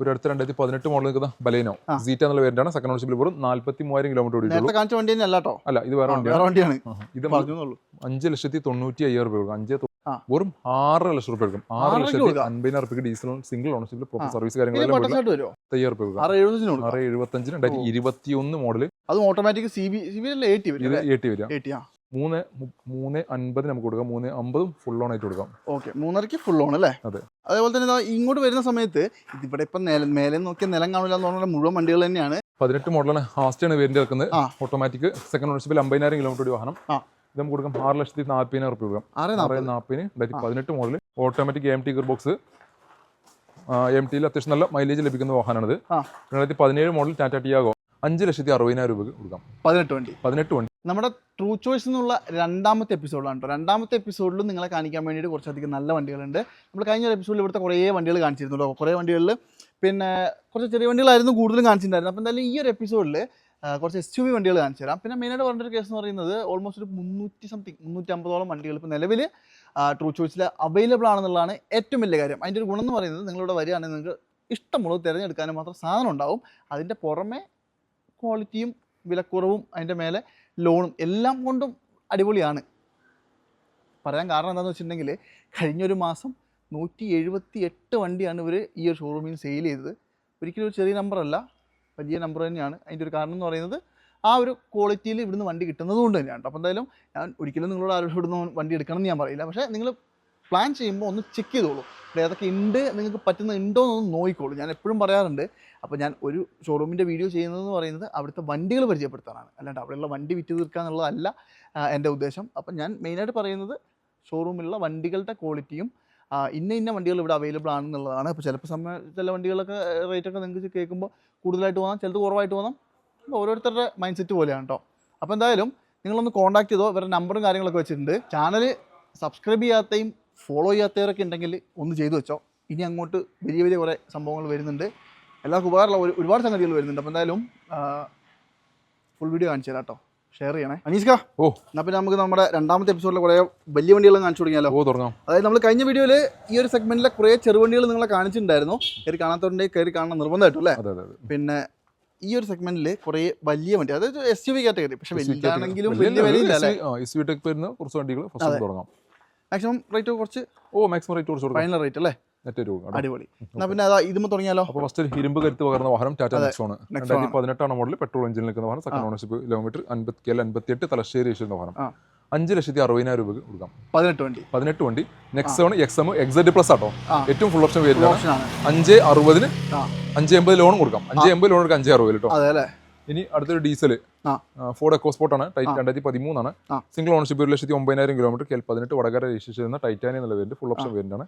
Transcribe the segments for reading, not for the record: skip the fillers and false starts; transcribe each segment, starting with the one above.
ഒരു അടുത്ത 2018 മോഡൽ നിൽക്കുന്ന ബലേനോ സീറ്റ എന്നുള്ള പേരിലാണ്. സെക്കൻഡ് ഓണർഷിപ്പിൽ വെറും 43,000 കിലോമീറ്റർ ഓടിയിട്ടുള്ളൂ. അല്ല, ഇത് വേറെ വണ്ടിയാണ്. ഇത് 5,90,500 രൂപ കൊടുക്കും. വെറും 6 ലക്ഷം രൂപ എടുക്കും. 6,50,000 രൂപയ്ക്ക് ഡീസൽ സിംഗിൾ ഓണർഷിപ്പിൽ പ്രോപ്പർ സർവീസ് കാര്യങ്ങളെല്ലാം 6,75 2021 മോഡൽ. അത് ഓട്ടോമാറ്റിക് CB വരിക. 3,50 നമുക്ക് കൊടുക്കാം. 3,50 ഫുൾ ഓൺ ആയിട്ട് കൊടുക്കാം. ഓക്കെ, 3.5 ഫുൾ ഓൺ അല്ലേ? അതെ. അതേപോലെ തന്നെ ഇങ്ങോട്ട് വരുന്ന സമയത്ത് ഇതിവിടെ ഇപ്പം മേലെ നോക്കിയ നിലം കാണില്ല എന്ന് പറഞ്ഞാൽ മുഴുവൻ വണ്ടികൾ തന്നെയാണ്. 18 മോഡലാണ്. ഹാസ്റ്റാണ് വേരിയന്റ് ഇറക്കുന്നത്. ഓട്ടോമാറ്റിക് സെക്കൻഡ് ഓണർഷിപ്പിൽ 50,000 കിലോമീറ്റർ ഓടി വാഹനം. ഇത് നമുക്ക് കൊടുക്കാം 6,40,000 രൂപ കൊടുക്കാം. 6,40,000 2018 model automatic AMT gear box. AMTയിൽ അത്യാവശ്യം നല്ല മൈലേജ് ലഭിക്കുന്ന വാഹനമാണിത്. 2017 മോഡൽ ടാറ്റ ടിയാഗോ 5,60,000 രൂപയ്ക്ക് കൊടുക്കാം. 18 വണ്ടി. നമ്മുടെ ട്രൂ ചോയ്സ് എന്നുള്ള രണ്ടാമത്തെ എപ്പിസോഡാണ് കേട്ടോ. രണ്ടാമത്തെ എപ്പിസോഡിൽ നിങ്ങളെ കാണിക്കാൻ വേണ്ടിയിട്ട് കുറച്ചധികം നല്ല വണ്ടികളുണ്ട്. നമ്മൾ കഴിഞ്ഞ ഒരു എപ്പിസോഡിൽ ഇവിടുത്തെ കുറേ വണ്ടികൾ കാണിച്ചിരുന്നു. കുറേ വണ്ടികളിൽ പിന്നെ കുറച്ച് ചെറിയ വണ്ടികളായിരുന്നു കൂടുതലും കാണിച്ചിട്ടുണ്ടായിരുന്നു. അപ്പോൾ എന്തായാലും ഈ ഒരു എപ്പിസോഡിൽ കുറച്ച് SUV വണ്ടികൾ കാണിച്ചു തരാം. പിന്നെ മെയിനായിട്ട് പറഞ്ഞൊരു കേസ് എന്ന് പറയുന്നത് ഓൾമോസ്റ്റ് ഒരു 350 വണ്ടികൾ ഇപ്പോൾ നിലവിൽ ട്രൂ ചോയ്സിൽ അവൈലബിൾ ആണെന്നുള്ളതാണ് ഏറ്റവും വലിയ കാര്യം. അതിൻ്റെ ഒരു ഗുണം എന്ന് പറയുന്നത് നിങ്ങളിവിടെ വരികയാണെങ്കിൽ നിങ്ങൾക്ക് ഇഷ്ടമുള്ളത് തിരഞ്ഞെടുക്കാനും മാത്രം സാധനം ഉണ്ടാവും. അതിൻ്റെ പുറമെ ക്വാളിറ്റിയും വിലക്കുറവും അതിൻ്റെ മേലെ ലോണും എല്ലാം കൊണ്ടും അടിപൊളിയാണ്. പറയാൻ കാരണം എന്താണെന്ന് വെച്ചിട്ടുണ്ടെങ്കിൽ കഴിഞ്ഞൊരു മാസം 178 വണ്ടിയാണ് ഇവർ ഈ ഒരു ഷോറൂമിൽ സെയിൽ ചെയ്തത്. ഒരിക്കലും ഒരു ചെറിയ നമ്പറല്ല, വലിയ നമ്പർ തന്നെയാണ്. അതിൻ്റെ ഒരു കാരണം എന്ന് പറയുന്നത് ആ ഒരു ക്വാളിറ്റിയിൽ ഇവിടുന്ന് വണ്ടി കിട്ടുന്നത് കൊണ്ട് തന്നെയാണ്. അപ്പോൾ എന്തായാലും ഞാൻ ഒരിക്കലും നിങ്ങളോട് ആരും ഇവിടുന്ന് വണ്ടി എടുക്കണം എന്ന് ഞാൻ പറയില്ല. പക്ഷേ നിങ്ങൾ പ്ലാൻ ചെയ്യുമ്പോൾ ഒന്ന് ചെക്ക് ചെയ്തോളൂ. ഇവിടെ ഏതൊക്കെ ഉണ്ട്, നിങ്ങൾക്ക് പറ്റുന്നുണ്ടോ എന്നൊന്ന് നോക്കിക്കോളൂ. ഞാൻ എപ്പോഴും പറയാറുണ്ട്, അപ്പോൾ ഞാൻ ഒരു ഷോറൂമിൻ്റെ വീഡിയോ ചെയ്യുന്നതെന്ന് പറയുന്നത് അവിടുത്തെ വണ്ടികൾ പരിചയപ്പെടുത്താനാണ്, അല്ലാണ്ട് അവിടെയുള്ള വണ്ടി വിറ്റ് തീർക്കുക എന്നുള്ളതല്ല എൻ്റെ ഉദ്ദേശം. അപ്പം ഞാൻ മെയിനായിട്ട് പറയുന്നത് ഷോറൂമിലുള്ള വണ്ടികളുടെ ക്വാളിറ്റിയും ഇന്ന വണ്ടികൾ ഇവിടെ അവൈലബിൾ ആണെന്നുള്ളതാണ്. അപ്പോൾ ചിലപ്പോൾ ചില വണ്ടികളൊക്കെ റേറ്റൊക്കെ നിങ്ങൾക്ക് കേൾക്കുമ്പോൾ കൂടുതലായിട്ട് തോന്നാം, ചിലത് കുറവായിട്ട് തോന്നാം. അപ്പോൾ ഓരോരുത്തരുടെ മൈൻഡ് സെറ്റ് പോലെയാണ് കേട്ടോ. അപ്പോൾ എന്തായാലും നിങ്ങളൊന്ന് കോൺടാക്ട് ചെയ്തോ. ഇവരുടെ നമ്പറും കാര്യങ്ങളൊക്കെ വെച്ചിട്ടുണ്ട്. ചാനൽ സബ്സ്ക്രൈബ് ചെയ്യാത്തയും ഫോളോ ചെയ്യാത്തവരൊക്കെ ഉണ്ടെങ്കിൽ ഒന്ന് ചെയ്തു വെച്ചോ. ഇനി അങ്ങോട്ട് വലിയ കുറേ സംഭവങ്ങൾ വരുന്നുണ്ട്. എല്ലാവർക്കും ഉപകാരമുള്ള ഒരുപാട് സംഗതികൾ വരുന്നുണ്ട്. അപ്പോൾ എന്തായാലും ഫുൾ വീഡിയോ കാണിച്ചു തരാം കേട്ടോ. ഷെയർ ചെയ്യണേ. അനീസ്ക, എന്നാൽ പിന്നെ നമുക്ക് നമ്മുടെ രണ്ടാമത്തെ എപ്പിസോഡിൽ കുറേ വലിയ വണ്ടികളും കാണിച്ചു തുടങ്ങിയാലോ? തുടങ്ങാം. അതായത് നമ്മൾ കഴിഞ്ഞ വീഡിയോയിൽ ഈ ഒരു സെഗ്മെന്റിലെ കുറേ ചെറുവണ്ടികൾ നിങ്ങളെ കാണിച്ചിട്ടുണ്ടായിരുന്നു. കയറി കാണാത്തവരുണ്ടെങ്കിൽ കയറി കാണണം നിർബന്ധമായിട്ടും അല്ലേ? പിന്നെ ഈ ഒരു സെഗ്മെന്റിൽ കുറേ വലിയ വണ്ടി, അതായത് SUV കാറ്റഗറി, പക്ഷെ വലുതാണെങ്കിലും വലിയ വിലയില്ല അല്ലേ? മാക്സിമം റേറ്റ് കുറച്ച് ഫൈനൽ റേറ്റ് അല്ലേ? അടിപൊളി. എന്നാ പിന്നെ അതാ ഇതും തുടങ്ങിയാലോ? അപ്പോൾ ഫസ്റ്റ് ഇരുമ്പ് കരുത്ത് പകർന്ന വാഹനം ടാറ്റ നെക്സോൺ 2018 മോഡൽ പെട്രോൾ എഞ്ചിനിൽ നിൽക്കുന്ന വാഹനം. Second ownership kilometre 58 Thalassery registration വാഹനം. 5,60,000 രൂപയ്ക്ക് കൊടുക്കാം. 18 വണ്ടി. നെക്സോൺ XM XZ പ്ലസ് ആട്ടോ, ഏറ്റവും ഫുൾ ഓപ്ഷൻ വരുന്നത്. 5,60 5,80 ലോൺ കൊടുക്കാം. 5,80 ലോൺ കൊടുക്കാം. 5,60 കേട്ടോ. ഇനി അടുത്തൊരു ഡീസൽ ഫോർഡ് എക്കോസ്പോർട്ട് ആണ്. 2013 ആണ്. Single ownership 1,09,000 kilometre. 18 Vadakara register ചെയ്യുന്ന ടൈറ്റാനിയം എന്നുള്ള വേരിയന്റ് ഫുൾ ഓപ്ഷൻ വേരിയന്റ് ആണ്.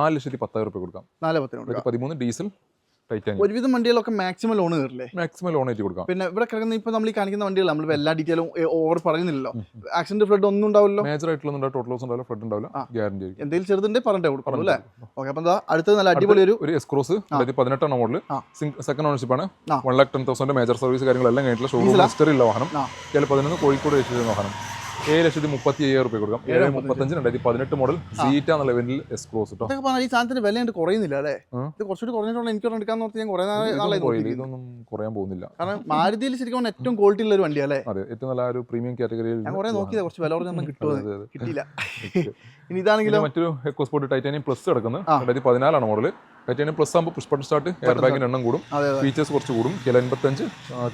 4,10,000 രൂപ കൊടുക്കാം. 13 ഡീസൽ ടൈറ്റാനിയം. ഒരുവിധം വണ്ടികളൊക്കെ മാക്സിമം ലോൺ കയറില്ലേ? മാക്സിമം ലോൺ ആയിട്ട് കൊടുക്കാം. പിന്നെ ഇവിടെ കിടക്കുന്ന ഇപ്പോൾ നമ്മൾ ഈ കാണിക്കുന്ന വണ്ടികൾ നമ്മൾ എല്ലാ ഡീറ്റെയിലും ഓവർ പറയുന്നില്ലല്ലോ. ആക്സിഡന്റ് ഫ്ലഡ് ഒന്നും ഉണ്ടാവില്ലോ? മേജർ ആയിട്ടുള്ള ടോട്ടൽ ലോസ് ഉണ്ടാവില്ല, ഫ്ലഡ് ഉണ്ടാവില്ല, ഗ്യാരണ്ടി. എന്തെങ്കിലും ചെറുതുണ്ടെങ്കിൽ പറഞ്ഞിട്ടേ കൊടുക്കും അല്ലേ? ഓക്കെ. അപ്പം അടുത്തത് നല്ല അടിപൊളി ഒരു എസ്ക്രോസ് 2018 മോഡൽ. സെക്കൻഡ് ഓണർഷിപ്പ് ആണ്. 1,10,000 മേജർ സർവീസ് കാര്യങ്ങളെല്ലാം കഴിഞ്ഞിട്ടുള്ള ഷോറൂം ഹിസ്റ്ററി ഉള്ള വാഹനം. 11 കോഴിക്കോട് രജിസ്റ്റർ ചെയ്യുന്ന വാഹനം. 7,35,000 രൂപ കൊടുക്കാം. 7,35 2018 മോഡൽ സീറ്റ എന്നുള്ള ലെവലിൽ എസ്ക്രോസ് കേട്ടോ. ഈ സാധനത്തിന് വില കുറയുന്നില്ല അല്ലേ? ഇത് കുറച്ചുകൂടി കുറഞ്ഞിട്ടുള്ള എനിക്ക് എടുക്കാന്ന് പറഞ്ഞാൽ ഞാൻ കുറേ നാളെ ഇതൊന്നും കുറയാൻ പോകുന്നില്ല. കാരണം മാരുതിയിൽ ശരിക്കും ഏറ്റവും ക്വാളിറ്റി ഉള്ള ഒരു വണ്ടി അല്ലേ? അതെ, ഏറ്റവും നല്ല ഒരു പ്രീമിയം കാറ്റഗറിയിൽ ഞാൻ കുറേ നോക്കിയത് കുറച്ച് വില കുറഞ്ഞൊന്നും കിട്ടിയില്ല. ഇനി ഇതാണെങ്കിലും മറ്റൊരു എക്കോസ്പോർട്ട് ടൈറ്റാനിയം പ്ലസ് കിടക്കുന്നത് 2014 മോഡൽ. ടൈറ്റാനിയം പ്ലസ് ആകുമ്പോൾ പുഷ് ബട്ടൺ സ്റ്റാർട്ട്, എയർ ബാഗിന്റെ എണ്ണം കൂടും, ഫീച്ചേഴ്സ് കുറച്ച് കൂടും. 85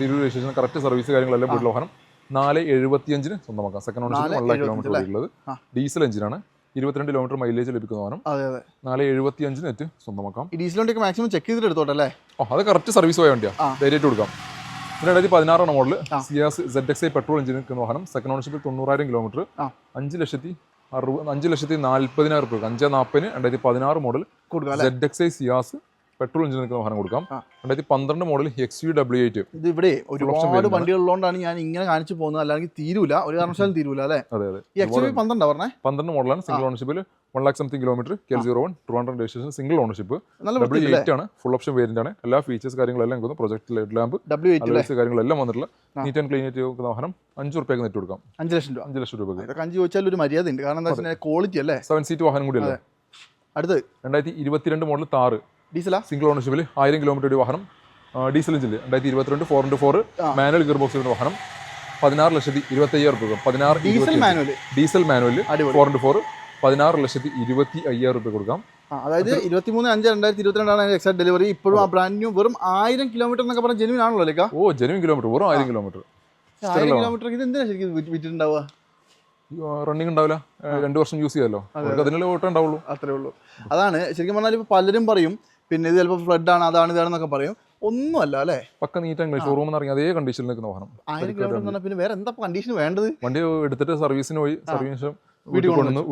തിരൂർ രജിസ്ട്രേഷൻ, കറക്റ്റ് സർവീസ് കാര്യങ്ങളെല്ലാം വീട്ടിൽ വാഹനം. 4,75 സ്വന്തമാക്കാം. സെക്കൻഡ് ഓണർഷിപ്പ് 1,00,000 കിലോമീറ്റർ ഉള്ളത്. ഡീസൽ എഞ്ചിനാണ്. 22 കിലോമീറ്റർ മൈലേജ് ലഭിക്കുന്ന വാഹനം. 4,75 നെറ്റ് സ്വന്തമാക്കാം. ഡീസൽ വണ്ടിയൊക്കെ മാക്സിമം ചെക്ക് ചെയ്തിട്ട് എടുത്തോട്ടെ. അത് കറക്റ്റ് സർവീസ് പോയ വണ്ടിയാണ്, ധൈര്യമായിട്ട് കൊടുക്കാം. 2016 model Ciaz ZXi petrol engine നിൽക്കുന്ന വാഹനം. Second ഓണർഷിപ്പിൽ 90,000 kilometre. 5,40,000 രൂപ. 5,40 2016 model ZXi Ciaz petrol engine നിൽക്കുന്ന വാഹനം കൊടുക്കാം. 2012 മോഡൽ XUW8. ഇത് ഇവിടെ ഒരുപാട് വണ്ടികളുള്ളതുകൊണ്ടാണ് ഞാൻ ഇങ്ങനെ കാണിച്ചു പോകുന്നത്, അല്ലെങ്കിൽ തീരൂല, ഒരു കാരണവശാലും തീരൂല അല്ലേ? അതെ അതെ. ഈ XUV 12 മോഡലാണ്. സിംഗിൾ ഓണർഷിപ്പിൽ 1,00,000 സംതിങ് കിലോമീറ്റർ. KL01 ട്രിവാൻഡ്രം രജിസ്ട്രേഷൻ. സിംഗിൾ ഓണർഷിപ്പ്. W8 ആണ്. ഫുൾ ഓപ്ഷൻ വേരിയന്റ് ആണ്. എല്ലാ ഫീച്ചേഴ്സ് കാര്യങ്ങളെല്ലാം പ്രൊജക്ട് ലെഡ് ലാമ്പ് കാര്യങ്ങളെല്ലാം വന്നിട്ടുള്ള നീറ്റ് ആൻഡ് ക്ലീൻ ആയിട്ട് നോക്കുന്ന വാഹനം. 5 രൂപയ്ക്ക് നെറ്റ് കൊടുക്കാം. 5,00,000 രൂപ. 5 ചോദിച്ചാൽ ഒരു മര്യാദ ഉണ്ട്, കാരണം എന്താ വെച്ചാൽ ക്വാളിറ്റി അല്ലേ? 7 സീറ്റ് വാഹനം കൂടി അല്ലേ. അടുത്ത് 2022 മോഡൽ താറ്. ഡീസലാ? സിംഗിൾ ഓണർഷിപ്പിൽ 1000 കിലോമീറ്റർ ഓടിയ വാഹനം, ഡീസൽ എഞ്ചിൽ 2022 4x4 മാനുവൽ ഗിയർ ബോക്സിന്റെ വാഹനം 16,25,000 രൂപ. 16 diesel manual, diesel manual 4x4 16,25,000 രൂപ കൊടുക്കാം. അതായത് 23/5/2022 ആണ് എക്സാക്ട് ഡെലിവറി. ഇപ്പോഴും ആ ബ്രാൻഡ് ന്യൂ വെറും 1000 കിലോമീറ്റർ എന്നൊക്കെ പറഞ്ഞാൽ ജെനുവിൻ ആണല്ലോ ലേക്കാ? ഓ ജെനുവിൻ കിലോമീറ്റർ, വെറും 1000 കിലോമീറ്റർ. 1000 കിലോമീറ്റർ ഇത് എന്തിനാ ശരിക്കും വിറ്റിട്ടുണ്ടാവുക? റണ്ണിങ് ഉണ്ടാവില്ല, 2 വർഷം യൂസ് ചെയ്യാമല്ലോ, അതിനുള്ള ഓട്ടം ഉണ്ടാവുള്ളൂ. അത്രേ ഉള്ളൂ. അതാണ് ശരിക്കും പറഞ്ഞാൽ ഇപ്പോൾ പലരും പറയും പിന്നെ ഇത് ചിലപ്പോൾ ഫ്ലഡ് ആണ് അതാണ് ഇതാണെന്നൊക്കെ പറയും. ഒന്നുമല്ല അല്ലേ, പക്ക നീറ്റാണ്. ഷോറൂമിൽ നിന്ന് ഇറങ്ങി അതേ കണ്ടീഷനിൽ നിൽക്കുന്ന വാഹനം. 1000 കിലോമീറ്റർ എന്ന് പറഞ്ഞാൽ പിന്നെ വേറെ എന്താ കണ്ടീഷൻ വേണ്ടത്? വണ്ടി എടുത്തിട്ട് സർവീസിന് പോയി, സർവീസ് വീട്ടിൽ കൊണ്ടുവന്നു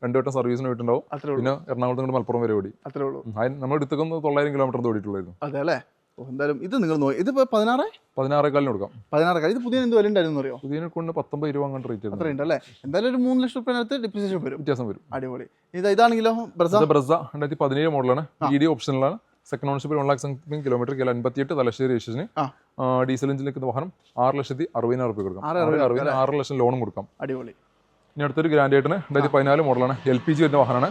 2 വട്ടം സർവീസിന് പോയിട്ടുണ്ടാവും. പിന്നെ എറണാകുളത്ത് കൊണ്ട് മലപ്പുറം വരെ ഓടി. അത്രേ ഉള്ളൂ. നമ്മൾ എടുത്തേക്കുന്നത് 900 കിലോമീറ്റർ ഓടിയിട്ടുള്ളായിരുന്നു. അതെ അല്ലേ? എന്തായാലും ഇത് നിങ്ങൾ നോക്കി, ഇത് 16,000 കൊടുക്കാം. 16,000. ഇത് പുതിയ എന്ത് വില ഉണ്ടായിരുന്നു അറിയോ? പുതിയതിനെ കൊണ്ട് 19 രൂപ അങ്ങോട്ട് റേറ്റ് അത്ര ഉണ്ട് അല്ലേ? എന്തായാലും ഒരു 3 ലക്ഷം രൂപ ഡിപ്രിസിയേഷൻ വരും, വ്യത്യാസം വരും. അടിപൊളി. ഇതാണെങ്കിലോ ബ്രസ 2017 മോഡലാണ്, ഇഡി ഓപ്ഷനിലാണ്, സെക്കൻഡ് ഓണർഷിപ്പിൽ 1 lakh something കിലോമീറ്റർ, 58 തലശ്ശേരി രജിസ്ട്രേഷന്, ഡീസൽ എഞ്ചിനിലേക്ക് വാഹനം 6,60,000 രൂപ കൊടുക്കാം. 6 ലക്ഷം ലോണും കൊടുക്കാം. അടിപൊളി. ഇനി അടുത്തൊരു ഗ്രാൻഡേറ്റിന് 2014 മോഡലാണ്, LPG വരുന്ന വാഹനമാണ്,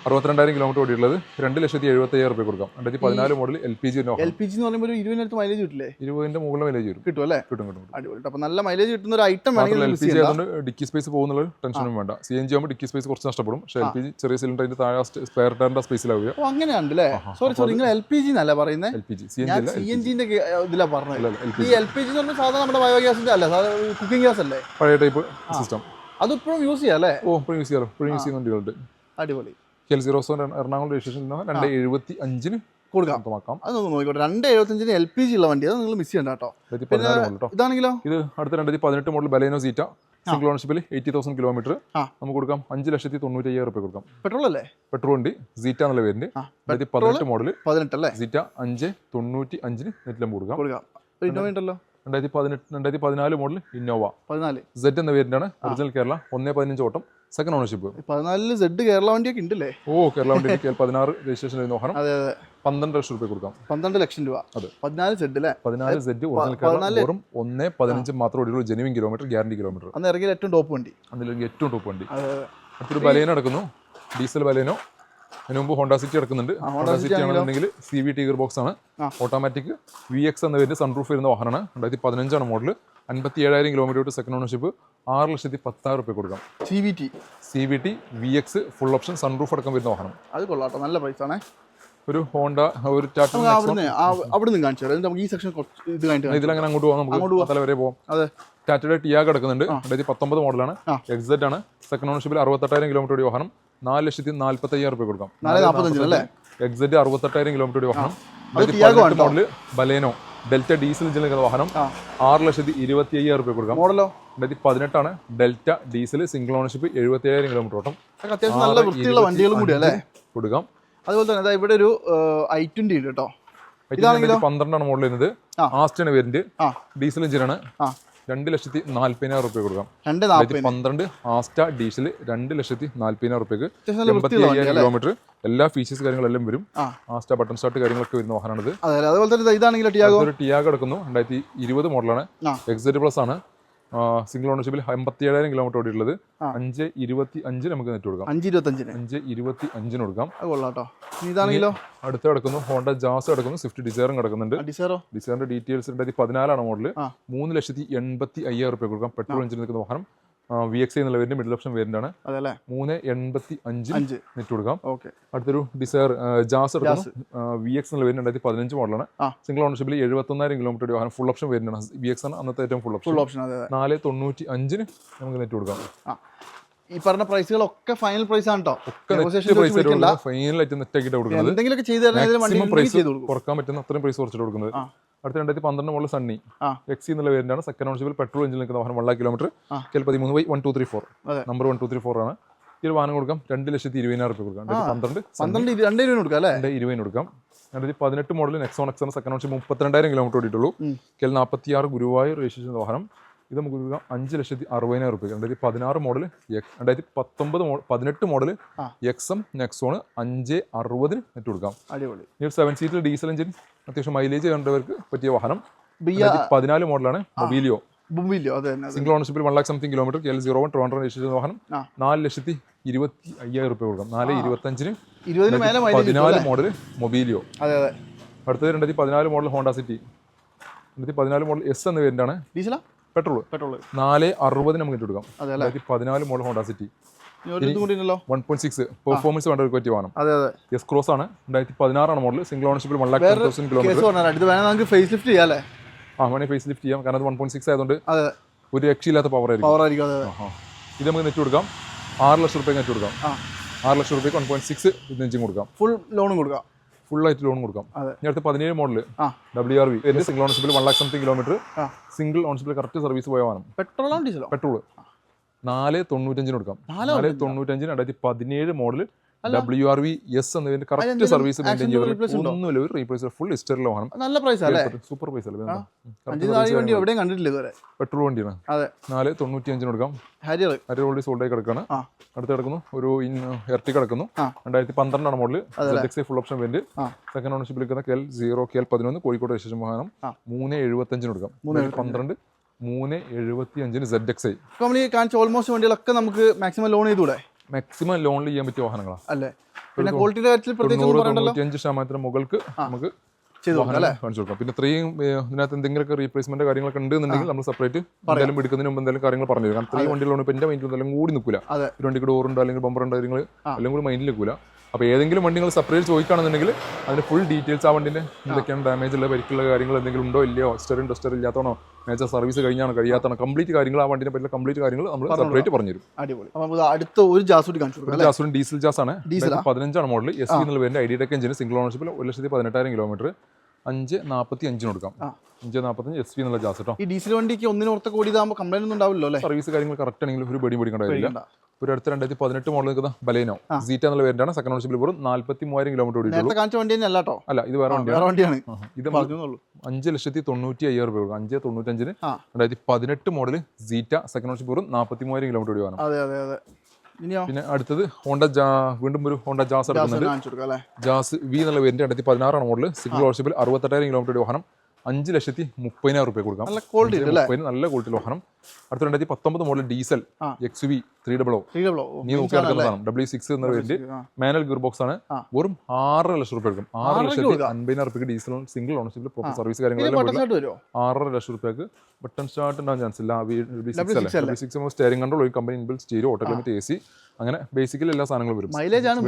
62,000 കിലോമീറ്റർ ഓടിയുള്ളത്, 2,75,000 രൂപ കൊടുക്കാം. 2014 മോഡൽ LPG വരുന്ന വാഹനം. LPG എന്ന് പറയുമ്പോൾ 20 മൈലേജ് കിട്ടില്ലേ? 20ന്റെ മുകളിൽ മൈലേജ് വരും. കിട്ടും അല്ലേ? കിട്ടും. അടിപൊളി. അപ്പോൾ നല്ല മൈലേജ് കിട്ടുന്ന ഒരു ഐറ്റം വേണമെങ്കിൽ LPG ആയതുകൊണ്ട് ഡിക്കി സ്പേസ് പോകുന്നുള്ള ടെൻഷനും വേണ്ട. CNG ആകുമ്പോൾ ഡിക്കി സ്പേസ് കുറച്ച് നഷ്ടപ്പെടും, പക്ഷേ LPG ചെറിയ സിലിണ്ടറിന്റെ താഴെ സ്പെയർ ടയറിന്റെ സ്പേസിലാവുക. ഓ അങ്ങനെയാണല്ലേ? സോറി നിങ്ങൾ LPG എന്നല്ല പറയുന്നത്? LPG CNG ഇതിലാ പറഞ്ഞത്. ഈ LPG എന്ന് പറഞ്ഞാൽ സാധാരണ നമ്മുടെ ബയോഗ്യാസിന്റെ അല്ല, കുക്കിംഗ് ഗ്യാസ് അല്ലേ? പഴയ ടൈപ്പ് സിസ്റ്റം. അതിപ്പോഴും യൂസ് ചെയ്യാം അല്ലേ? ഓ ഇപ്പോഴും യൂസ് ചെയ്യാം, ഇപ്പോഴും യൂസ് ചെയ്യുന്ന വണ്ടികളുണ്ട്. അടിപൊളി. KL07 എറണാകുളം രജിസ്ട്രേഷൻ 2,75,000 കൊടുക്കാം. അതൊന്ന് നോക്കിക്കോട്ടെ. 2,75 LPG ഉള്ള വണ്ടി, അത് നിങ്ങൾ മിസ് ചെയ്യണ്ട കേട്ടോ. ഇതാണെങ്കിലോ? ഇത് അടുത്ത 2018 മോഡൽ ബലേനോ സീറ്റ, സിംഗിൾ ഓണർഷിപ്പിൽ 80,000 കിലോമീറ്റർ, നമുക്ക് കൊടുക്കാം 5,95,000 രൂപ കൊടുക്കാം. പെട്രോൾ അല്ലേ? പെട്രോൾ ഉണ്ട്, സീറ്റ എന്നുള്ള പേരിന്റെ 2018 മോഡൽ 18 അല്ലേ? സീറ്റ 5,95,000 നെറ്റിലും കൊടുക്കാം. ഇന്നോവ ഉണ്ടല്ലോ 2014 മോഡൽ ഇന്നോവ 14 Z എന്ന പേരിന്റാണ്, ഒറിജിനൽ കേരള, 1.15 ഓട്ടം, സെക്കൻഡ് ഓണർഷിപ്പ്. 14 Z കേരള വണ്ടിയൊക്കെ ഉണ്ടല്ലേ? ഓ കേരള വണ്ടി 16 രജിസ്ട്രേഷൻ വാഹനം. 12 ലക്ഷം രൂപ കൊടുക്കാം. 12 ലക്ഷം രൂപ. അതെ 14 Z അല്ലേ? 14 Z ഒറിജിനൽ കേരള, വെറും 1.15 മാത്രം ഓടിയുള്ളൂ, ജെനുവിൻ കിലോമീറ്റർ, ഗ്യാരണ്ടി കിലോമീറ്റർ. അന്ന് ഇറങ്ങിയ ഏറ്റവും ടോപ്പ് വണ്ടി. അതിൽ ഏറ്റവും ടോപ്പ് വണ്ടി. മറ്റൊരു ബലേനോ നടക്കുന്നു, ഡീസൽ ബലേനോ. അതിന് മുമ്പ് ഹോണ്ട സിറ്റി എടുക്കുന്നുണ്ട്. ഹോണ്ട സിറ്റി ആണെന്നുണ്ടെങ്കിൽ CVT ഗിയർ ബോക്സ് ആണ്, ഓട്ടോമാറ്റിക്, VX എന്ന പേരിൽ സൺറൂഫ് വരുന്ന വാഹനമാണ്. 2015 മോഡൽ, 57,000 കിലോമീറ്റർ, സെക്കൻഡ് ഓണർഷിപ്പ്, 6,10,000 രൂപ കൊടുക്കാം. CVT VX full option sunroof അടക്കം വരുന്ന വാഹനം. അത് കൊള്ളാട്ടോ, നല്ല പ്രൈസ് ആണ്. ഒരു ഹോണ്ട, ഒരു ടാറ്റ അവിടെ നിന്ന് കാണിച്ചു നമുക്ക് ഈ സെക്ഷൻ ഇത് കഴിഞ്ഞിട്ട് ഇതിലങ്ങനെ അങ്ങോട്ട് പോകാം, നമുക്ക് തല വരെ പോകാം. അതെ, ടാറ്റയുടെ ടിയാഗ കിടക്കുന്നുണ്ട്, 2019 മോഡലാണ്, XZ ആണ്, സെക്കൻഡ് ഓണർഷിപ്പിൽ 68,000 കിലോമീറ്റർ ഓടിയ വാഹനം, 4,45,000 രൂപ കൊടുക്കാം. XZ 68,000 കിലോമീറ്റർ ഓടിയ വാഹനം. 2018 model Baleno delta diesel engine വാഹനം, 6,25,000 രൂപ കൊടുക്കാം. മോഡലോ 2018 ആണ്, delta diesel, single ownership, 77,000 kilometre ഓട്ടം, അത്യാവശ്യം നല്ല വൃത്തിയുള്ള വണ്ടികളും കൂടി അല്ലേ കൊടുക്കാം. അതുപോലെ തന്നെ ഇവിടെ ഒരു i20 ഉണ്ട് കേട്ടോ. 12 മോഡൽ വരുന്നത്, ആസ്റ്റൺ വേരിയന്റ്, ഡീസൽ എഞ്ചിനാണ്, 2,40,000 രൂപ കൊടുക്കാം. 12 ആസ്റ്റ ഡീസൽ 2,40,000 രൂപയ്ക്ക്, 85,000 കിലോമീറ്റർ, എല്ലാ ഫീച്ചേഴ്സ് കാര്യങ്ങളെല്ലാം വരും. ആസ്റ്റ ബട്ടൺ സ്റ്റാർട്ട് കാര്യങ്ങളൊക്കെ വരുന്ന വാഹനമാണിത്. അതുപോലെ തന്നെ ഇതാണെങ്കിലും ടിയാഗോ എടുക്കുന്നു, 2020 മോഡലാണ്, XZ പ്ലസ് ആണ്, സിംഗിൾ ഓണർഷിപ്പിൽ 57,000 കിലോമീറ്റർ ഓടിയുള്ളത്, 5,25,000 നമുക്ക് നെറ്റ് കൊടുക്കാം. 5,25,000 കൊടുക്കാം. ഇതാണെങ്കിലോ അടുത്ത കിടക്കുന്നു ഹോണ്ട ജാസ് കിടക്കുന്നു, സ്വിഫ്റ്റ് ഡിസയറും കിടക്കുന്നുണ്ട്. ഡിസയറിന്റെ ഡീറ്റെയിൽസ് 2014 മോഡല്, 3,85,000 രൂപ കൊടുക്കാം. പെട്രോൾ എഞ്ചിൻ നിൽക്കുന്ന വാഹനം, VX എന്നുള്ള വേരിയന്റ്, മിഡിൽ ഓപ്ഷൻ വേരിയന്റ് ആണ്, 3,85,000 നെറ്റ് കൊടുക്കാം. അടുത്തൊരു ഡിസയർ ജാസ് എടുക്കുന്നു, VX എന്നുള്ള വേരിയന്റ് 2015 മോഡലാണ്, സിംഗിൾ ഓണർഷിപ്പിൽ 71,000 കിലോമീറ്റർ വാഹനം, ഫുൾ ഓപ്ഷൻ വേരിയന്റ് ആണ്, VX ആണ് അന്നത്തെ ഏറ്റവും ഫുൾ ഓപ്ഷൻ. 4,95,000 നമുക്ക് നെറ്റ് കൊടുക്കാം. ഈ പറഞ്ഞ പ്രൈസുകളൊക്കെ ഫൈനൽ പ്രൈസ് ആണ് കേട്ടോ, ഫൈനൽ ആയിട്ട് നെറ്റ് ആക്കിയിട്ട് കൊടുക്കുന്നത്. എന്തെങ്കിലൊക്കെ ചെയ്ത് കുറക്കാൻ പറ്റുന്ന അത്രയും പ്രൈസ് കുറച്ചിട്ട് കൊടുക്കുന്നത്. അടുത്ത 2012 മോഡൽ സണ്ണി, XC എന്നുള്ള വേരിയന്റാണ്, സെക്കൻഡ് ഓണർഷിപ്പിൽ പെട്രോൾ എഞ്ചിൻ നിൽക്കുന്ന വാഹനം, 1 കിലോമീറ്റർ, 13/1234 നമ്പർ 1234 ആണ്. ഈ ഒരു വാഹനം കൊടുക്കാം 2,20,000 രൂപ കൊടുക്കാം. 2,20,000 കൊടുക്കാം അല്ലേ? 2,20,000 കൊടുക്കാം. 2018 മോഡൽ നെക്സോൺ X ആണ്, സെക്കൻഡ് ഓണർഷിപ്പ് 32,000 കിലോമീറ്റർ ഓടിയിട്ടുള്ളൂ, 46 ഗുരുവായൂർ രജിസ്ട്രേഷൻ വാഹനം. ഇത് നമുക്ക് കൊടുക്കാം 5,60,000 രൂപ. 2016 model, 2018 model XM Nexon 5,60,000 net കൊടുക്കാം. ഈ 7 സീറ്റർ ഡീസൽ എഞ്ചിൻ, അത്യാവശ്യം മൈലേജ് കണ്ടവർക്ക് പറ്റിയ വാഹനം. 2014 മോഡലാണ്, മൊബീലിയോ ബുംബില്ലോ അത് തന്നെ സിംഗിൾ ഓണർഷിപ്പിൽ 1 lakh something kilometre KL01 Trivandrum registration വാഹനം 4,25,000 രൂപ കൊടുക്കാം. 4,25,000 20 മേലെ 14 മോഡൽ മൊബീലിയോ. അതെ അതെ. അടുത്തത് 2014 model Honda city. 2014 model S എന്ന പേരിൻ്റാണ്. ഡീസലാ പെട്രോൾ 4,60 നമുക്ക് ഇട്ട് കൊടുക്കാം. 2014 മോഡൽ ഹോണ്ട സിറ്റി 1.6 പെർഫോമൻസ് വേണ്ട ഒരു പറ്റിയ വാഹനം. എസ് ക്രോസ് ആണ്. 2016 ആണ് മോഡൽ. സിംഗിൾ ഓണർഷിപ്പിൽ 1,10,000 കിലോമീറ്റർ. ഫേസ് ലിഫ്റ്റ് ചെയ്യാം അല്ലേ? വേണമെങ്കിൽ ഫേസ് ലിഫ്റ്റ് ചെയ്യാം. കാരണം അത് 1.6 ആയതുകൊണ്ട് ഒരു രക്ഷയില്ലാത്ത പവർ ആയിരിക്കും. ഇത് നമുക്ക് നെറ്റ് കൊടുക്കാം. 6 ലക്ഷം രൂപയ്ക്ക് നെറ്റ് കൊടുക്കാം. 6 ലക്ഷം രൂപയ്ക്ക് 1.6 ഇത് നെഞ്ചും കൊടുക്കാം. ഫുൾ ലോണും കൊടുക്കാം. ഫുള്ളായിട്ട് ലോൺ കൊടുക്കാം. അടുത്ത് 17 മോഡൽ WRV സിംഗിൾ ഓണർഷിപ്പിൽ 1 lakh സംതിങ് കിലോമീറ്റർ. സിംഗിൾ ഓണർഷിപ്പിൽ കറക്റ്റ് സർവീസ് പോയ വാഹനം. പെട്രോളോ ഡീസലോ? പെട്രോൾ 4,95 കൊടുക്കാം. 4,95 2017 മോഡൽ WRV എസ് എന്നതിന്റെ കറക്റ്റ് സർവീസ് മെയിൻറ്റെയിൻ ചെയ്ത് ഒന്നുമില്ല, ഒരു റീപ്ലേസ് ഫുൾ ഹിസ്റ്ററിലെ വാഹനം. നല്ല പ്രൈസ് അല്ലേ? സൂപ്പർ പ്രൈസ് അല്ലേ? പെട്രോൾ വണ്ടിയാണ്. 4,95 കൊടുക്കാം. ഹാരിയർ ഓൾറെഡി സോൾഡ് ആയി കിടക്കാണ്. അടുത്ത് കിടക്കുന്നു ഒരു എർട്ടിക കിടക്കുന്നു. 2012 ആണ് മോഡൽ. ZXi ഫുൾ ഓപ്ഷൻ വേണ്ടി സെക്കൻഡ് ഓണർഷിപ്പിൽ നിൽക്കുന്ന KL11 കോഴിക്കോട് രജിസ്ട്രേഷൻ വാഹനം 3,75 കൊടുക്കാം. 12 3,75 ZXi. നമ്മൾ ഈ കാണിച്ച ഓൾമോസ്റ്റ് വണ്ടികളൊക്കെ നമുക്ക് മാക്സിമം ലോൺ ചെയ്തൂടെ? മാക്സിമം ലോണിൽ ചെയ്യാൻ പറ്റിയ വാഹനങ്ങളാണ് അല്ലേ? പിന്നെ ക്വാളിറ്റിയുടെ കാര്യത്തിൽ 95% മുകൾക്ക് നമുക്ക് കാണിച്ചു കൊടുക്കാം. പിന്നെ ഇത്രയും ഇതിനകത്ത് എന്തെങ്കിലുമൊക്കെ റീപ്ലേസ്മെന്റ് കാര്യങ്ങളൊക്കെ ഉണ്ടെന്നുണ്ടെങ്കിൽ നമ്മൾ സെപ്പറേറ്റ് എന്തായാലും എടുക്കുന്നതിന് മുമ്പ് എന്തെങ്കിലും കാര്യങ്ങൾ പറഞ്ഞു തരും. കാരണം ഇത്രയും വണ്ടികളാണ് ഇപ്പം എൻ്റെ മൈൻഡിൽ എല്ലാം കൂടി നിൽക്കില്ല. ഒരു വണ്ടിക്ക് ഡോറുണ്ടോ അല്ലെങ്കിൽ ബമ്പർ ഉണ്ടോ കാര്യങ്ങൾ എല്ലാം കൂടി മൈൻഡിൽ നിൽക്കില്ല. അപ്പോൾ ഏതെങ്കിലും വണ്ടി നിങ്ങൾ സെപ്പറേറ്റ് ചോദിക്കുകയാണെന്നുണ്ടെങ്കിൽ അതിന്റെ ഫുൾ ഡീറ്റെയിൽസ് ആ വണ്ടിന്റെ എന്തൊക്കെയാണ് ഡാമേജ് ഉള്ള പരിക്കുള്ള കാര്യങ്ങൾ എന്തെങ്കിലും ഉണ്ടോ ഇല്ലയോ, സ്റ്റെറിൻ ടെസ്റ്റർ ഇല്ലാത്തതാണോ, മേജർ സർവീസ് കഴിഞ്ഞാണോ കഴിയാത്തതാണോ, കംപ്ലീറ്റ് കാര്യങ്ങൾ ആ വണ്ടിനെ പറ്റിയുള്ള കംപ്ലീറ്റ് കാര്യങ്ങൾ നമ്മൾ സെപ്പറേറ്റ് പറഞ്ഞു തരും. അടുത്ത ഒരു ജാസൂട്ട് ഡീസൽ ജാസ് ആണ്. 15 മോഡൽ SV എന്നുള്ള പേരിന്റെ ID.Tech എഞ്ചിന് സിംഗിൾ ഓണർഷിപ്പിൽ 1,18,000 കിലോമീറ്റർ 5,45 കൊടുക്കാം. 5,45 SV എന്നുള്ള ജാസ് കേട്ടോ. ഈ ഡീസൽ വണ്ടിക്ക് ഒന്നിന് പുറത്ത് കൂടിയതാകുമ്പോൾ കംപ്ലൈന്റ് ഒന്നും ഉണ്ടാവില്ലല്ലോ അല്ലേ? സർവീസ് കാര്യങ്ങൾ കറക്റ്റ് ആണെങ്കിൽ ഒരു പേടി പേടിക്കേണ്ട കാര്യമില്ല. ഒരു അടുത്ത 2018 മോഡൽ നിൽക്കുന്ന ബലേനോ സീറ്റ എന്നുള്ള പേരിലാണ്. സെക്കൻഡ് ഓണർഷിപ്പിൽ വെറും 43,000 കിലോമീറ്റർ ഓടിയിട്ടുള്ളൂ. അല്ല, ഇത് വേറെ വണ്ടിയാണ്. ഇത് 5,90,500 രൂപ കൊടുക്കും. 5,95 2018 മോഡൽ സീറ്റ സെക്കൻഡ് ഓണർഷിപ്പ് വെറും 43,000 കിലോമീറ്റർ ഓടി വേണം. പിന്നെ അടുത്തത് വീണ്ടും ഒരു ഹോണ്ട ജാസ് എടുക്കുന്നുണ്ട്. ജാസ് V എന്നുള്ള പേരിന്റെ 2016 മോഡൽ സിംഗിൾ ഓണർഷിപ്പിൽ 68,000 കിലോമീറ്റർ വാഹനം 5,30,30,000 രൂപ കൊടുക്കാം. നല്ല ക്വാളിറ്റി വാഹനം. അടുത്ത 2019 മോഡൽ ഡീസൽ XUV 300 നീ നോക്കി നടക്കുന്നതാണ്. W6 എന്ന പേരിന്റെ മാനുവൽ ഗിയർ ബോക്സ് ആണ്. വെറും 6 ലക്ഷം രൂപ എടുക്കും. 6,50,000 രൂപയ്ക്ക് ഡീസൽ സിംഗിൾ ഓണർഷിപ്പിൽ പ്രോപ്പർ സർവീസ് കാര്യങ്ങളെല്ലാം 6.5 ലക്ഷം രൂപയ്ക്ക് ബട്ടൺ സ്റ്റാർട്ട് ഉണ്ടാകാൻ ചാൻസ് ഇല്ല. W6 സ്റ്റിയറിംഗ് കൺട്രോൾ, ഒരു company inbuilt stereo, auto climate AC, അങ്ങനെ ബേസിക്കലി എല്ലാ സാധനങ്ങളും വരും.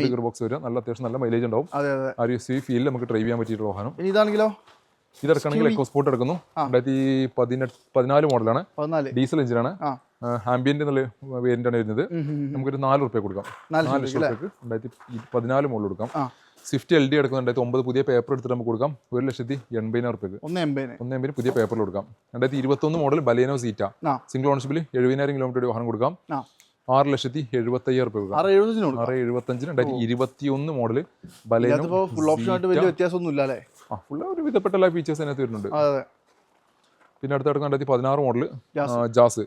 ഗിയർ ബോക്സ് വരും. നല്ല അത്യാവശ്യം നല്ല മൈലേജ് ഉണ്ടാവും. ആ ഒരു SUV ഫീലിൽ നമുക്ക് ഡ്രൈവ് ചെയ്യാൻ പറ്റിയിട്ടുള്ള വാഹനം. ഇതെടുക്കണമെങ്കിൽ എക്കോസ്പോർട്ട് എടുക്കുന്നു. 2014 മോഡലാണ്. ഡീസൽ എഞ്ചിനാണ്. ആംബിയന്റ് എന്നുള്ള വേരിയന്റാണ് വരുന്നത്. നമുക്കൊരു 4 രൂപ കൊടുക്കാം. 4 ലക്ഷം രൂപയ്ക്ക് 2014 മോഡൽ കൊടുക്കാം. സ്വിഫ്റ്റ് LD എടുക്കുന്നുണ്ട്. 9 പുതിയ പേപ്പർ എടുത്തിട്ട് നമുക്ക് കൊടുക്കാം. 1,80,000 രൂപയ്ക്ക് 1,80,000 പുതിയ പേപ്പറിൽ കൊടുക്കാം. 2021 മോഡൽ ബലേനോ സീറ്റ സിംഗിൾ ഓണർഷിപ്പിൽ 70,000 കിലോമീറ്റർ വാഹനം കൊടുക്കാം. 6,75,000 രൂപ കൊടുക്കാം. 6,75 2021 മോഡൽ ബലേനോ ഫുൾ ഒരു വിധപ്പെട്ട എല്ലാ ഫീച്ചേഴ്സ് അതിനകത്ത് വരുന്നുണ്ട്. പിന്നെ അടുത്ത 2016 മോഡൽ ജാസ്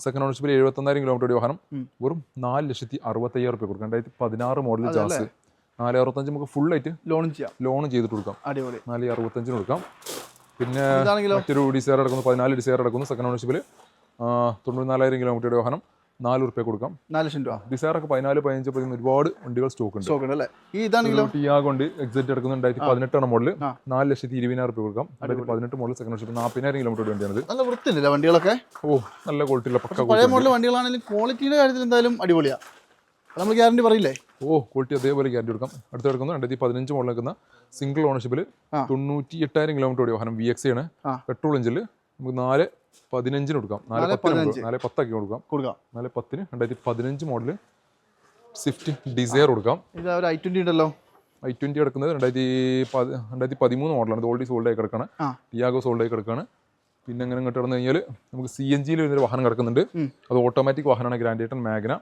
സെക്കൻഡ് ഓണർഷിപ്പിൽ 71,000 കിലോമീറ്റർ വാഹനം വെറും 4,65,000 രൂപ കൊടുക്കാം. 2016 മോഡൽ ജാസ് 4,65 നമുക്ക് ഫുൾ ആയിട്ട് ലോൺ ചെയ്തിട്ട് കൊടുക്കാം. 4,65 കൊടുക്കാം. പിന്നെ മറ്റൊരു ഡിസയർ എടുക്കുന്നു. 14 ഡിസയർ എടുക്കുന്നു. സെക്കൻഡ് ഓണർഷിപ്പിൽ 94,000 കിലോമീറ്റർ വാഹനം 4 രൂപ കൊടുക്കാം. 4 ലക്ഷം രൂപ. ഡിസയറൊക്കെ 14, 15, 13 ഒരുപാട് വണ്ടികൾ സ്റ്റോക്ക് ഉണ്ട്. ടിയാഗോ ഉണ്ട്. എക്സിറ്റ് എടുക്കുന്നത് 2018 മോഡൽ 4,20,000 രൂപ കൊടുക്കാം. 2018 മോഡൽ സെക്കൻഡ് ഓണർഷിപ്പ് 40,000 കിലോമീറ്റർ വണ്ടിയാണ്. നല്ല വൃത്തിയില്ല വണ്ടികളൊക്കെ. നല്ല ക്വാളിറ്റിയുള്ള പക്ക പഴയ മോഡൽ വണ്ടികളാണെങ്കിലും ക്വാളിറ്റിയുടെ കാര്യത്തിൽ എന്തായാലും അടിപൊളിയാണ്. നമ്മൾ ഗ്യാരണ്ടി പറയില്ലേ? ക്വാളിറ്റി അതേപോലെ ഗ്യാരണ്ടി കൊടുക്കാം. അടുത്ത് എടുക്കുന്നു 2015 മോഡൽ നിൽക്കുന്ന സിംഗിൾ ഓണർഷിപ്പിൽ 98,000 കിലോമീറ്റർ ഓടിയ വാഹനം VXi ആണ്. പെട്രോൾ എഞ്ചിൽ നമുക്ക് 4,15 കൊടുക്കാം. 4,10 കൊടുക്കാം. 4,10 2015 മോഡൽ സ്വിഫ്റ്റ് ഡിസയർ കൊടുക്കാം. i20 ഉണ്ടല്ലോ. i20 എടുക്കുന്നത് 2013 മോഡലാണ്. ഇത് ഓൾറെഡി സോൾഡ് ആയി കിടക്കാണ്. ടിയാഗോ സോൾഡ് ആയി കിടക്കാണ്. പിന്നെ അങ്ങനെ ഇങ്ങോട്ട് കിടന്നു കഴിഞ്ഞാൽ നമുക്ക് CNGയിൽ വരുന്നൊരു വാഹനം കിടക്കുന്നുണ്ട്. അത് ഓട്ടോമാറ്റിക് വാഹനമാണ്. Grand i ten Magna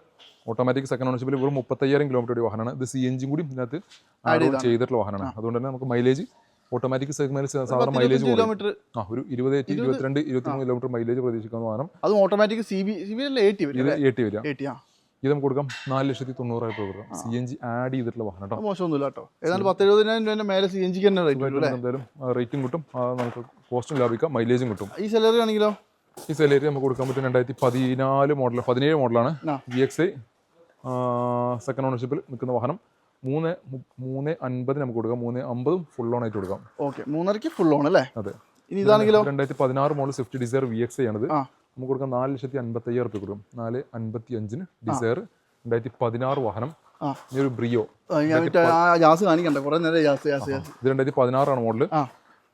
automatic second ഓണർഷിപ്പിൽ വെറും 30,000 കിലോമീറ്റർ വാഹനമാണ്. ഇത് CNG കൂടി ഇതിനകത്ത് ആഡ് ചെയ്തിട്ടുള്ള വാഹനമാണ്. അതുകൊണ്ട് തന്നെ നമുക്ക് മൈലേജ് ഓട്ടോമാറ്റിക് സെഗ്മെന്റ് സാധാരണ മൈലേജ് ഒരു 20, 22, 23 കിലോമീറ്റർ മൈലേജ് പ്രതീക്ഷിക്കുന്ന വാഹനം. അതും ഓട്ടോമാറ്റിക് AT വരിക. ഇത് നമുക്ക് കൊടുക്കാം. 4,90,000 രൂപ കൊടുക്കാം. CNG ആഡ് ചെയ്തിട്ടുള്ള വാഹനം കേട്ടോ. മോശമൊന്നുമില്ല കേട്ടോ. ഏതാണ്ട് 10,70,000 രൂപ മേലെ CNG എന്തായാലും റേറ്റും കിട്ടും. നമുക്ക് കോസ്റ്റും ലാഭിക്കാം, മൈലേജും കിട്ടും. ഈ സാലറി ആണെങ്കിലോ ഈ സെലേരി നമുക്ക് കൊടുക്കാൻ പറ്റും 2014 മോഡൽ 17 മോഡലാണ് VXI സെക്കൻഡ് ഓണർഷിപ്പിൽ നിൽക്കുന്ന വാഹനം. 350 നമുക്ക് കൊടുക്കാം, 350 ഫുൾ ഓൺ ആയിട്ട് കൊടുക്കാം. ഓക്കെ, 3.5 ഫുൾ ഓൺ അല്ലേ? അതെ. ഇനി ഇതാണെങ്കിലോ 2016 മോഡൽ സ്വിഫ്റ്റ് ഡിസയർ VXI ആണിത്. നമുക്ക് കൊടുക്കാം 4,55,000 രൂപ കൊടുക്കും. 455 ഡിസയർ 2016 വാഹനം. ഈ ഒരു ബ്രിയോ ഇത് 2016 ആണ് മോഡല്.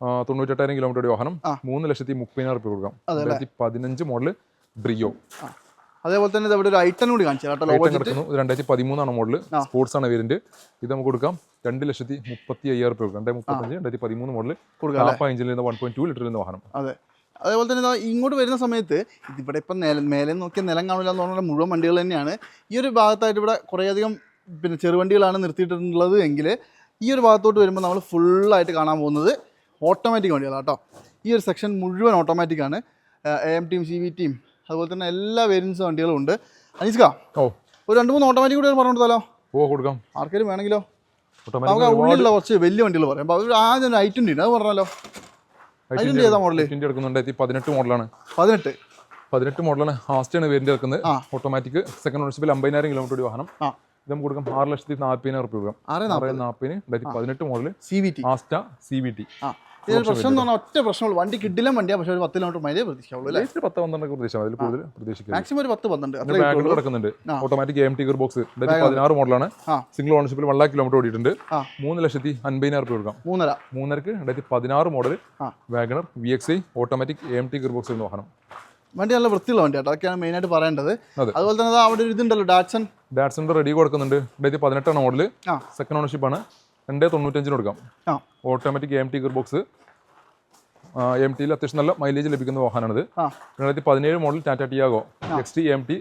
98,000 കിലോമീറ്റർ വാഹനം. 3,30,30,000 രൂപ കൊടുക്കാം. 2015 മോഡല് ബ്രിയോ. അതേപോലെ തന്നെ ഇവിടെ ഒരു ഐറ്റം കൂടി കാണിച്ചു. 2013 ആണ് മോഡല്. സ്പോർട്സ് ആണ് വേരിയന്റ്. ഇത് നമുക്ക് കൊടുക്കാം 2,35,000 രൂപ കൊടുക്കാം. 2013 മോഡല്. 1.2 ലിറ്ററിൽ നിന്ന് വാഹനം. അതെ. അതേപോലെ തന്നെ ഇങ്ങോട്ട് വരുന്ന സമയത്ത് ഇതിവിടെ ഇപ്പം മേലെ നോക്കിയാൽ നിലം കാണില്ല എന്ന് പറഞ്ഞാൽ മുഴുവൻ വണ്ടികൾ തന്നെയാണ്. ഈ ഒരു ഭാഗത്തായിട്ട് ഇവിടെ കുറേയധികം പിന്നെ ചെറുവണ്ടികളാണ് നിർത്തിയിട്ടുള്ളത് എങ്കിൽ ഈ ഒരു ഭാഗത്തോട്ട് വരുമ്പോൾ നമ്മൾ ഫുള്ളായിട്ട് കാണാൻ പോകുന്നത് ഓട്ടോമാറ്റിക് വണ്ടികളാണ് കേട്ടോ. ഈ ഒരു സെക്ഷൻ മുഴുവൻ ഓട്ടോമാറ്റിക്കാണ്. AMTയും CVTയും അതുപോലെ തന്നെ എല്ലാ വേരിയൻസ് വണ്ടികളും ഉണ്ട്. അനീസ്ക, ഒരു 2-3 ഓട്ടോമാറ്റിക് കൂടി പറഞ്ഞു കൊടുത്താലോ? കൊടുക്കാം. ആർക്കെങ്കിലും വേണമെങ്കിലോ? നമുക്ക് ഉള്ളിലുള്ള കുറച്ച് വലിയ വണ്ടികൾ പറയാം. അപ്പോൾ അവർ ആദ്യം I20 ഉണ്ട്, അത് പറഞ്ഞാലോ? I20 ഏതാ മോഡല്? 2018 മോഡലാണ്. 18 മോഡലാണ്. ഹാസ്റ്റാണ് വേരിയന്റ് ഇറക്കുന്നത്. ഓട്ടോമാറ്റിക് സെക്കൻഡ് ഓണർഷിപ്പിൽ 50,000 കിലോമീറ്റർ വാഹനം. ഇത് നമുക്ക് കൊടുക്കാം 6,40,000 രൂപ കൊടുക്കാം. 6,40,000 2018 മോഡല് CVT ഹാസ്റ്റ CVT. പ്രശ്നം എന്ന് പറഞ്ഞാൽ ഒറ്റ പ്രശ്നമുള്ളൂ, വണ്ടി കിട്ടില്ല വണ്ടിയാണ്, പക്ഷേ ഒരു 10 കിലോമീറ്റർ മൈലേജ് പ്രതീക്ഷിക്കാവുള്ളൂ. 10-12 പ്രതീക്ഷിക്കാം, അതിൽ കൂടുതൽ പ്രതീക്ഷിക്കാം. മാക്സിമം ഒരു 10-12 ബാഗിൽ കിടക്കുന്നുണ്ട്. ഓട്ടോമാറ്റിക് AMT ഗിയർ ബോക്സ് 2016 മോഡലാണ്. സിംഗിൾ ഓണർഷിപ്പിൽ 1 lakh കിലോമീറ്റർ ഓടിയിട്ടുണ്ട്. 3,50,000 രൂപ കൊടുക്കാം. 3.5 2016 model WagonR VXI automatic AMT gear box എന്ന വാഹനം. വണ്ടി നല്ല വൃത്തിയുള്ള വണ്ടിയാണ്, അതൊക്കെയാണ് മെയിനായിട്ട് പറയേണ്ടത്. അതുപോലെ തന്നെ അവിടെ ഒരു ഇതുണ്ടല്ലോ, ഡാറ്റ്സന്റെ റെഡി കൊടുക്കുന്നുണ്ട്. 2018 മോഡല്. സെക്കൻഡ് ഓണർഷിപ്പ് ആണ്. 2.95 കൊടുക്കാം. Automatic AMT gear box. AMTയിൽ അത്യാവശ്യം നല്ല മൈലേജ് ലഭിക്കുന്ന വാഹനമാണിത്. 2017 model Tata Tiago XT AMT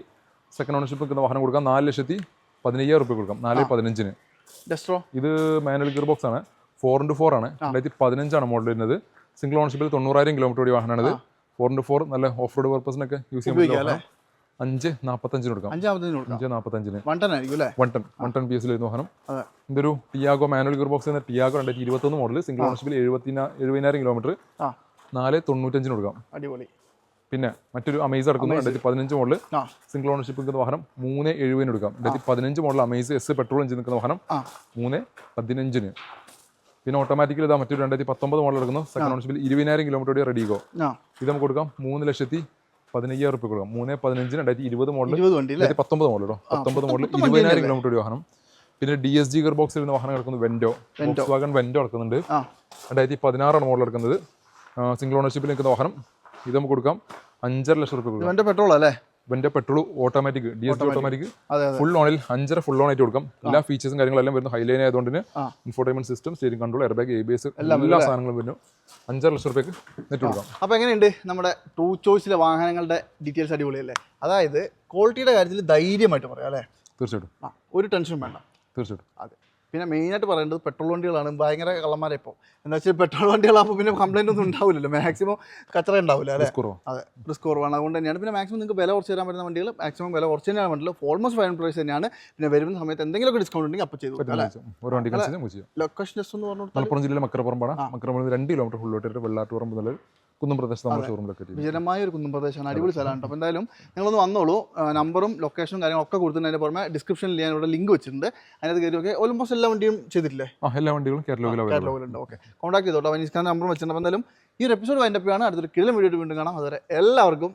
second ownership നിൽക്കുന്ന വാഹനം കൊടുക്കാം. 4,15,000 രൂപ കൊടുക്കാം. 4,15. ഇത് മാനുവൽ ഗിയർ ബോക്സ് ആണ്. 4x4 ആണ്. 2015 ആണ് മോഡൽ വരുന്നത്. സിംഗിൾ ഓണർഷിപ്പിൽ 90,000 കിലോമീറ്റർ ഓടിയ വാഹനമാണിത്. 4x4 നല്ല ഓഫ് റോഡ് പർപ്പസിനൊക്കെ യൂസ് ചെയ്യാൻ പറ്റും. 5,45 കൊടുക്കാം. 5,45 1 ടൺ PS വാഹനം. ഇതൊരു ടിയാഗോ മാനുവൽ ഗിയർ ബോക്സ് എന്ന ടിയാഗോ 2021 മോഡൽ സിംഗിൾ ഓണർഷിപ്പിൽ 70,000 കിലോമീറ്റർ. 4,95 കൊടുക്കാം. അടിപൊളി. പിന്നെ മറ്റൊരു അമേസ് ഇറക്കുന്നു 2015 മോഡൽ സിംഗിൾ ഓണർഷിപ്പ് നിൽക്കുന്ന വാഹനം. 3,70 കൊടുക്കാം. 2015 model Amaze S petrol engine നിൽക്കുന്ന വാഹനം. 3,15. പിന്നെ ഓട്ടോമാറ്റിക്കലി ഇതാ മറ്റൊരു 2019 മോഡൽ എടുക്കുന്നു. സെക്കൻഡ് ഓണർഷിപ്പിൽ 20,000 കിലോമീറ്റർ ഓടിയ റെഡിഗോ. ഇത് നമുക്ക് കൊടുക്കാം 3,15,000 രൂപ കൊടുക്കാം. 3,15 2020 മോഡൽ 19 മോഡൽ 20,000 കിലോമീറ്റർ ഓടിയ വാഹനം. പിന്നെ DSG ഗിയർ ബോക്സ് വരുന്ന വാഹനം കിടക്കുന്നത് വെൻഡോ കിടക്കുന്നുണ്ട്. 2016 മോഡൽ എടുക്കുന്നത്. സിംഗിൾ ഓണർഷിപ്പിൽ നിൽക്കുന്ന വാഹനം. ഇത് നമുക്ക് കൊടുക്കാം 5,50,000 രൂപ കൊടുക്കാം. വെന്റെ petrol automatic DSG automatic full ഓണിൽ 5.5 ഫുൾ ഓൺ ആയിട്ട് കൊടുക്കാം. എല്ലാ ഫീച്ചേഴ്സും കാര്യങ്ങളെല്ലാം വരുന്നു. ഹൈലൈൻ ആയതുകൊണ്ട് infotainment system, steering control, airbag, ABS എല്ലാ സാധനങ്ങളും വരുന്നു. 5,50,000 രൂപയ്ക്ക് നെറ്റ് കൊടുക്കാം. അപ്പോൾ എങ്ങനെയുണ്ട് നമ്മുടെ ട്രൂ ചോയ്സിലെ വാഹനങ്ങളുടെ ഡീറ്റെയിൽസ്? അടിപൊളിയല്ലേ? അതായത് ക്വാളിറ്റിയുടെ കാര്യത്തിൽ ധൈര്യമായിട്ട് പറയാം അല്ലേ? തീർച്ചയായിട്ടും. ഒരു ടെൻഷനും വേണ്ട. തീർച്ചയായിട്ടും. അതെ. പിന്നെ മെയിനായിട്ട് പറയേണ്ടത് പെട്രോൾ വണ്ടികളാണ്. ഭയങ്കര കള്ളന്മാരെ ഇപ്പോൾ എന്താ വെച്ചാൽ പെട്രോൾ വണ്ടികളാകുമ്പോൾ പിന്നെ കംപ്ലൈൻറ്റ് ഒന്നും ഉണ്ടാവില്ലല്ലോ, മാക്സിമം കച്ചറ ഉണ്ടാവില്ല അല്ലേ? അതെ, റിസ്ക് കുറവാണ്. അതുകൊണ്ട് തന്നെയാണ് പിന്നെ മാക്സിമം നിങ്ങൾക്ക് വില കുറച്ച് തരാൻ പറ്റുന്ന വണ്ടികൾ മാക്സിമം വില കുറച്ച് തന്നെയാണ് വണ്ടികൾ. ഓൾമോസ്റ്റ് ഫൈനൽ പ്രൈസ് തന്നെയാണ്. പിന്നെ വരുന്ന സമയത്ത് എന്തെങ്കിലുമൊക്കെ ഡിസ്കൗണ്ട് ഉണ്ടെങ്കിൽ അപ്പോൾ ചെയ്തു. ലൊക്കേഷൻ ജസ്റ്റ് ഒന്ന് പറഞ്ഞു. മലപ്പുറം ജില്ലയിലെ മക്കരപ്പുറമ്പാണ്. മക്കരപ്പുറം 2 കിലോമീറ്റർ ഉള്ളോട്ട് വെള്ളാട്ടുപുറം മുതൽ കുന്നം പ്രദേശം നമ്മുടെ ഷോറൂമിലൊക്കെ വിജനമായ ഒരു കുന്നം പ്രദേശമാണ്. അടിപൊളി സ്ഥലമാണ്. അപ്പോൾ എന്തായാലും നിങ്ങളൊന്ന് വന്നോളൂ. നമ്പറും ലൊക്കേഷനും കാര്യങ്ങളൊക്കെ കൊടുത്തതിന് പുറമെ ഡിസ്ക്രിപ്ഷനിൽ ഞാൻ ഇവിടെ ലിങ്ക് വെച്ചിട്ടുണ്ട്. അതിനകത്ത് കയറിയൊക്കെ ഓൾമോസ്റ്റ് എല്ലാ വണ്ടിയും ചെയ്തിട്ടില്ലേ? എല്ലാ വണ്ടികളും കാറ്റലോഗിലുണ്ട്. ഓക്കെ, കോൺടാക്ട് ചെയ്തോട്ടോ. അനീസ് ഖാൻ നമ്പർ വെച്ചിട്ടുണ്ട്. അപ്പോൾ എന്തായാലും ഈ ഒരു എപ്പിസോഡ് വൈൻഡപ്പ് ആണ്. അടുത്തൊരു കിളിം വീഡിയോ വീണ്ടും കാണാം. അതുവരെ എല്ലാവർക്കും